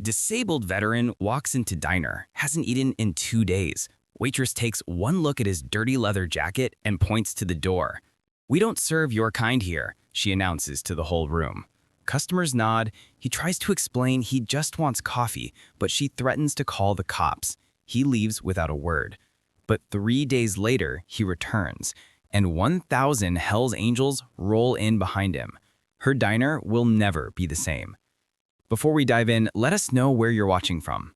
Disabled veteran walks into diner, hasn't eaten in 2 days. Waitress takes one look at his dirty leather jacket and points to the door. "We don't serve your kind here," she announces to the whole room. Customers nod. He tries to explain he just wants coffee, but she threatens to call the cops. He leaves without a word. But 3 days later, he returns, and 1,000 Hell's Angels roll in behind him. Her diner will never be the same. Before we dive in, let us know where you're watching from.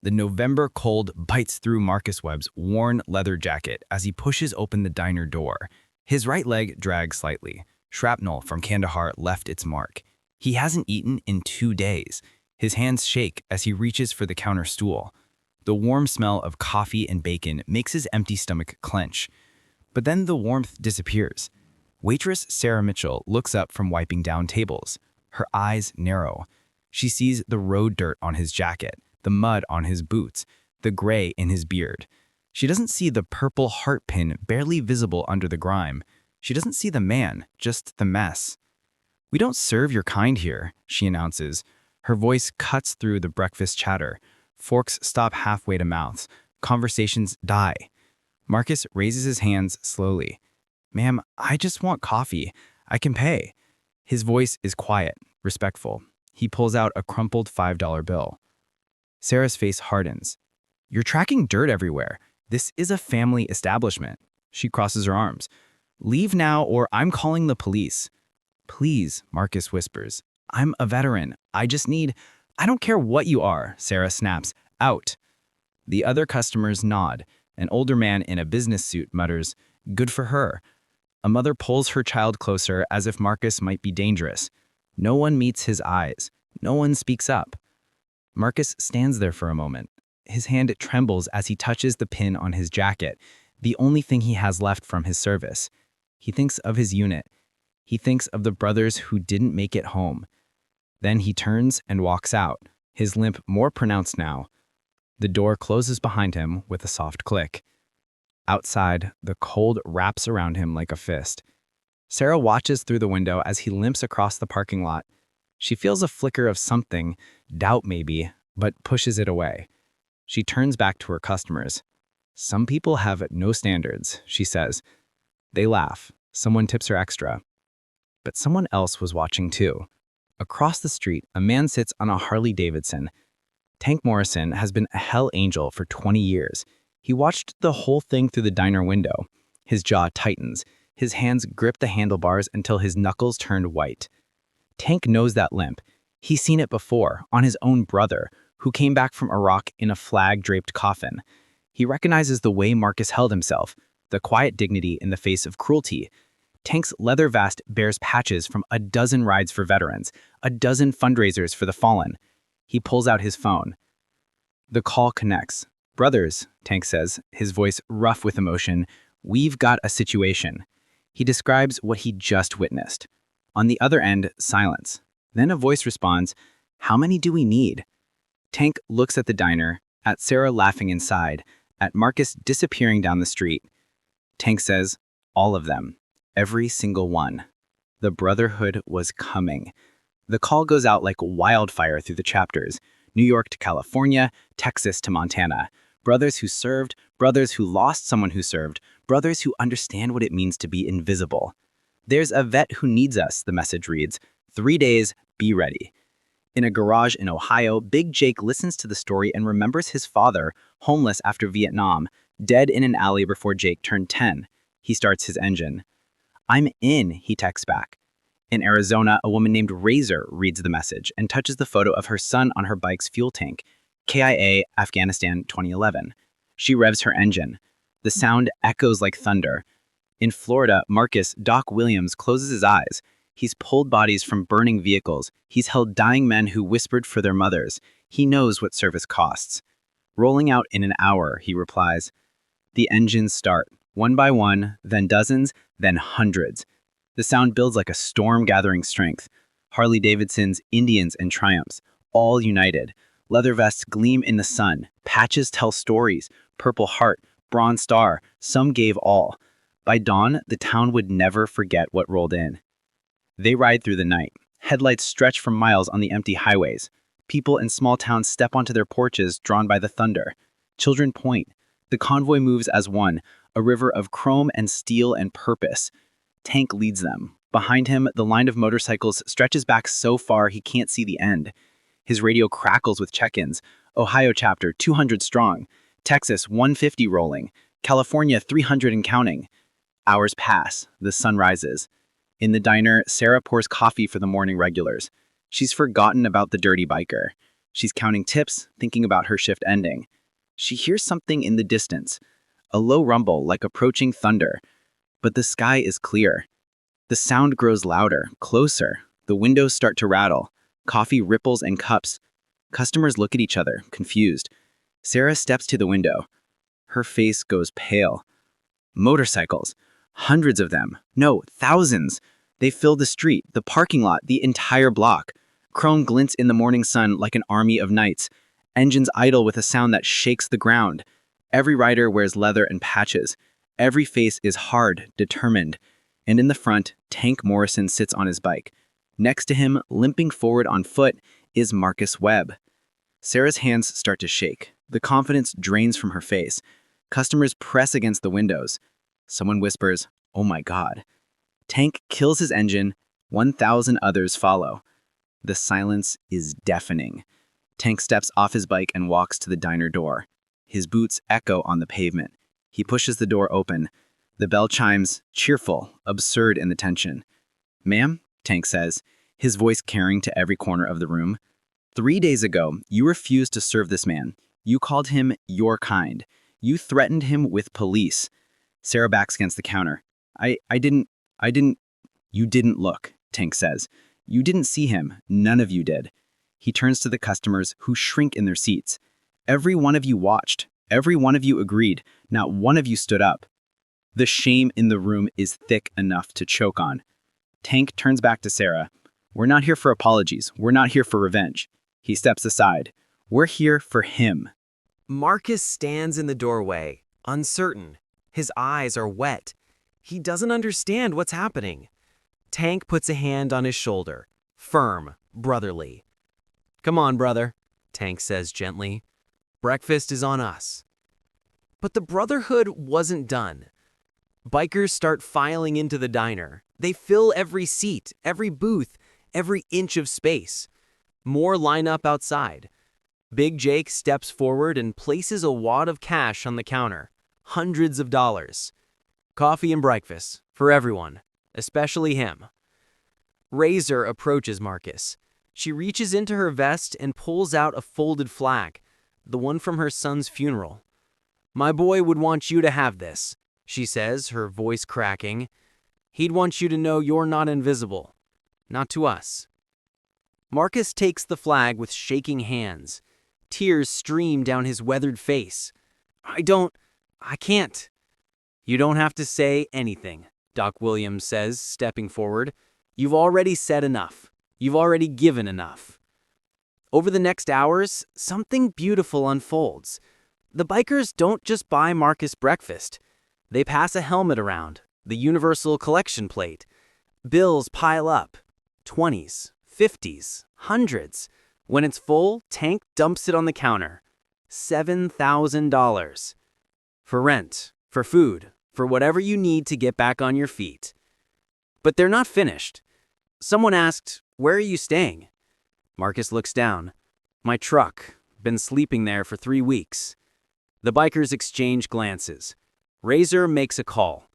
The November cold bites through Marcus Webb's worn leather jacket as he pushes open the diner door. His right leg drags slightly. Shrapnel from Kandahar left its mark. He hasn't eaten in 2 days. His hands shake as he reaches for the counter stool. The warm smell of coffee and bacon makes his empty stomach clench. But then the warmth disappears. Waitress Sarah Mitchell looks up from wiping down tables. Her eyes narrow. She sees the road dirt on his jacket, the mud on his boots, the gray in his beard. She doesn't see the purple heart pin barely visible under the grime. She doesn't see the man, just the mess. "We don't serve your kind here," she announces. Her voice cuts through the breakfast chatter. Forks stop halfway to mouths. Conversations die. Marcus raises his hands slowly. "Ma'am, I just want coffee. I can pay." His voice is quiet, respectful. He pulls out a crumpled $5 bill. Sarah's face hardens. "You're tracking dirt everywhere. This is a family establishment." She crosses her arms. "Leave now or I'm calling the police." "Please," Marcus whispers. "I'm a veteran. I don't care what you are," Sarah snaps. "Out." The other customers nod. An older man in a business suit mutters, "Good for her." A mother pulls her child closer as if Marcus might be dangerous. No one meets his eyes. No one speaks up. Marcus stands there for a moment. His hand trembles as he touches the pin on his jacket, the only thing he has left from his service. He thinks of his unit. He thinks of the brothers who didn't make it home. Then he turns and walks out, his limp more pronounced now. The door closes behind him with a soft click. Outside, the cold wraps around him like a fist. Sarah watches through the window as he limps across the parking lot. She feels a flicker of something, doubt maybe, but pushes it away. She turns back to her customers. "Some people have no standards," she says. They laugh. Someone tips her extra. But someone else was watching too. Across the street, a man sits on a Harley Davidson. Tank Morrison has been a Hell Angel for 20 years. He watched the whole thing through the diner window. His jaw tightens. His hands grip the handlebars until his knuckles turned white. Tank knows that limp. He's seen it before, on his own brother, who came back from Iraq in a flag-draped coffin. He recognizes the way Marcus held himself, the quiet dignity in the face of cruelty. Tank's leather vest bears patches from a dozen rides for veterans, a dozen fundraisers for the fallen. He pulls out his phone. The call connects. "Brothers," Tank says, his voice rough with emotion, "we've got a situation." He describes what he just witnessed. On the other end, silence. Then a voice responds, "How many do we need?" Tank looks at the diner, at Sarah laughing inside, at Marcus disappearing down the street. Tank says, "All of them. Every single one." The Brotherhood was coming. The call goes out like wildfire through the chapters. New York to California, Texas to Montana. Brothers who served, brothers who lost someone who served, brothers who understand what it means to be invisible. "There's a vet who needs us," the message reads. 3 days, be ready. In a garage in Ohio, Big Jake listens to the story and remembers his father, homeless after Vietnam, dead in an alley before Jake turned 10. He starts his engine. "I'm in," he texts back. In Arizona, a woman named Razor reads the message and touches the photo of her son on her bike's fuel tank. KIA, Afghanistan, 2011. She revs her engine. The sound echoes like thunder. In Florida, Marcus, Doc Williams, closes his eyes. He's pulled bodies from burning vehicles. He's held dying men who whispered for their mothers. He knows what service costs. "Rolling out in an hour," he replies. The engines start, one by one, then dozens, then hundreds. The sound builds like a storm gathering strength. Harley Davidsons, Indians, and Triumphs, all united. Leather vests gleam in the sun. Patches tell stories. Purple Heart, Bronze Star, some gave all. By dawn, the town would never forget what rolled in. They ride through the night. Headlights stretch for miles on the empty highways. People in small towns step onto their porches, drawn by the thunder. Children point. The convoy moves as one, a river of chrome and steel and purpose. Tank leads them. Behind him, the line of motorcycles stretches back so far he can't see the end. His radio crackles with check-ins. Ohio chapter 200 strong. Texas 150 rolling. California 300 and counting. Hours pass. The sun rises. In the diner, Sarah pours coffee for the morning regulars. She's forgotten about the dirty biker. She's counting tips, thinking about her shift ending. She hears something in the distance. A low rumble like approaching thunder. But the sky is clear. The sound grows louder, closer. The windows start to rattle. Coffee ripples in cups. Customers look at each other, confused. Sarah steps to the window. Her face goes pale. Motorcycles. Hundreds of them. No, thousands. They fill the street, the parking lot, the entire block. Chrome glints in the morning sun like an army of knights. Engines idle with a sound that shakes the ground. Every rider wears leather and patches. Every face is hard, determined. And in the front, Tank Morrison sits on his bike. Next to him, limping forward on foot, is Marcus Webb. Sarah's hands start to shake. The confidence drains from her face. Customers press against the windows. Someone whispers, "Oh my God." Tank kills his engine. 1,000 others follow. The silence is deafening. Tank steps off his bike and walks to the diner door. His boots echo on the pavement. He pushes the door open. The bell chimes, cheerful, absurd in the tension. "Ma'am," Tank says, his voice carrying to every corner of the room. "3 days ago, you refused to serve this man. You called him your kind. You threatened him with police." Sarah backs against the counter. I didn't. You didn't look," Tank says. "You didn't see him. None of you did." He turns to the customers who shrink in their seats. "Every one of you watched. Every one of you agreed. Not one of you stood up." The shame in the room is thick enough to choke on. Tank turns back to Sarah. "We're not here for apologies. We're not here for revenge." He steps aside. "We're here for him." Marcus stands in the doorway, uncertain. His eyes are wet. He doesn't understand what's happening. Tank puts a hand on his shoulder, firm, brotherly. "Come on, brother," Tank says gently. "Breakfast is on us." But the brotherhood wasn't done. Bikers start filing into the diner. They fill every seat, every booth, every inch of space. More line up outside. Big Jake steps forward and places a wad of cash on the counter. Hundreds of dollars. Coffee and breakfast, for everyone, especially him. Razor approaches Marcus. She reaches into her vest and pulls out a folded flag, the one from her son's funeral. "My boy would want you to have this," she says, her voice cracking. "He'd want you to know you're not invisible. Not to us." Marcus takes the flag with shaking hands. Tears stream down his weathered face. I can't." "You don't have to say anything," Doc Williams says, stepping forward. "You've already said enough. You've already given enough." Over the next hours, something beautiful unfolds. The bikers don't just buy Marcus breakfast. They pass a helmet around, the universal collection plate. Bills pile up. 20s, 50s, hundreds. When it's full, Tank dumps it on the counter. $7,000. For rent, for food, for whatever you need to get back on your feet. But they're not finished. Someone asked, "Where are you staying?" Marcus looks down. "My truck. Been sleeping there for 3 weeks." The bikers exchange glances. Razor makes a call.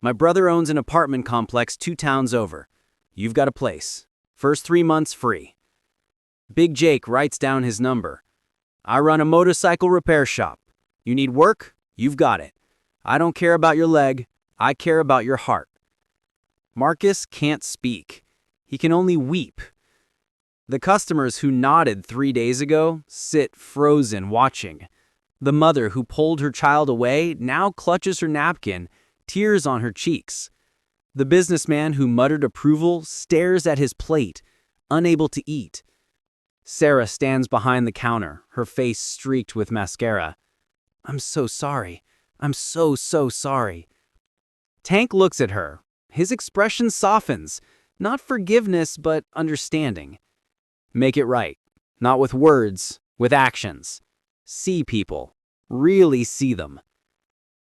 "My brother owns an apartment complex 2 towns over. You've got a place. First 3 months free." Big Jake writes down his number. "I run a motorcycle repair shop. You need work? You've got it. I don't care about your leg. I care about your heart." Marcus can't speak. He can only weep. The customers who nodded 3 days ago sit frozen watching. The mother who pulled her child away now clutches her napkin, tears on her cheeks. The businessman who muttered approval stares at his plate, unable to eat. Sarah stands behind the counter, her face streaked with mascara. "I'm so sorry. I'm so sorry." Tank looks at her. His expression softens, not forgiveness, but understanding. "Make it right," Not with words, with actions. See people. Really see them.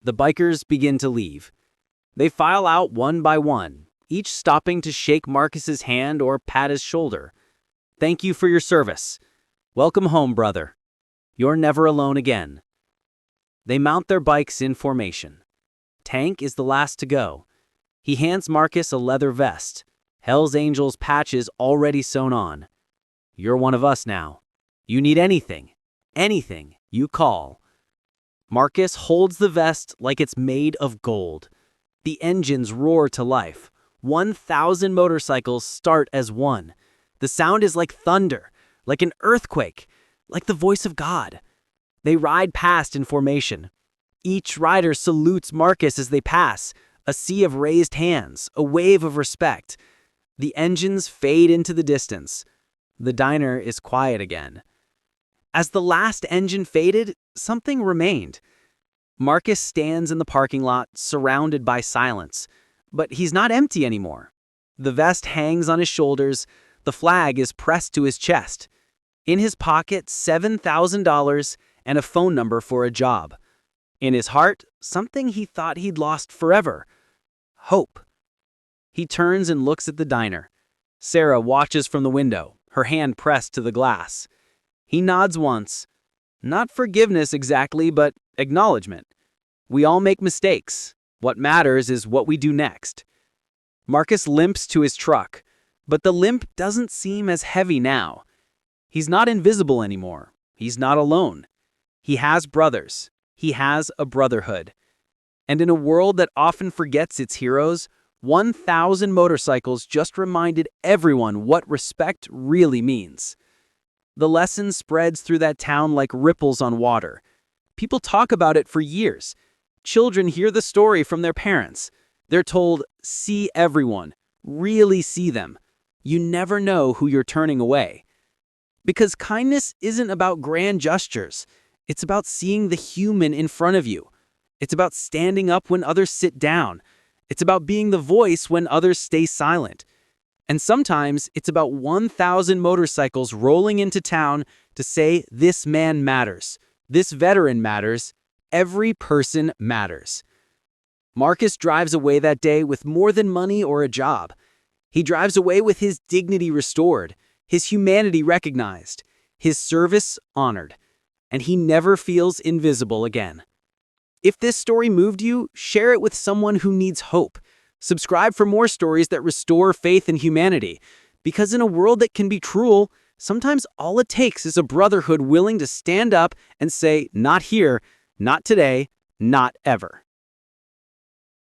The bikers begin to leave. They file out one by one, each stopping to shake Marcus's hand or pat his shoulder. Thank you for your service. Welcome home, brother. You're never alone again. They mount their bikes in formation. Tank is the last to go. He hands Marcus a leather vest, Hell's Angels patches already sewn on. You're one of us now. You need anything, you call. Marcus holds the vest like it's made of gold. The engines roar to life. 1,000 motorcycles start as one. The sound is like thunder, like an earthquake, like the voice of God. They ride past in formation. Each rider salutes Marcus as they pass, a sea of raised hands, a wave of respect. The engines fade into the distance. The diner is quiet again. As the last engine faded, something remained. Marcus stands in the parking lot, surrounded by silence. But he's not empty anymore. The vest hangs on his shoulders. The flag is pressed to his chest. In his pocket, $7,000 and a phone number for a job. In his heart, something he thought he'd lost forever. Hope. He turns and looks at the diner. Sarah watches from the window, her hand pressed to the glass. He nods once. Not forgiveness exactly, but acknowledgement. We all make mistakes. What matters is what we do next. Marcus limps to his truck, but the limp doesn't seem as heavy now. He's not invisible anymore. He's not alone. He has brothers. He has a brotherhood. And in a world that often forgets its heroes, 1,000 motorcycles just reminded everyone what respect really means. The lesson spreads through that town like ripples on water. People talk about it for years. Children hear the story from their parents. They're told, see everyone, really see them. You never know who you're turning away. Because kindness isn't about grand gestures. It's about seeing the human in front of you. It's about standing up when others sit down. It's about being the voice when others stay silent. And sometimes it's about 1,000 motorcycles rolling into town to say, this man matters. This veteran matters. Every person matters. Marcus drives away that day with more than money or a job. He drives away with his dignity restored, his humanity recognized, his service honored, and he never feels invisible again. If this story moved you, share it with someone who needs hope. Subscribe for more stories that restore faith in humanity. Because in a world that can be cruel, sometimes all it takes is a brotherhood willing to stand up and say, not here, not today, not ever.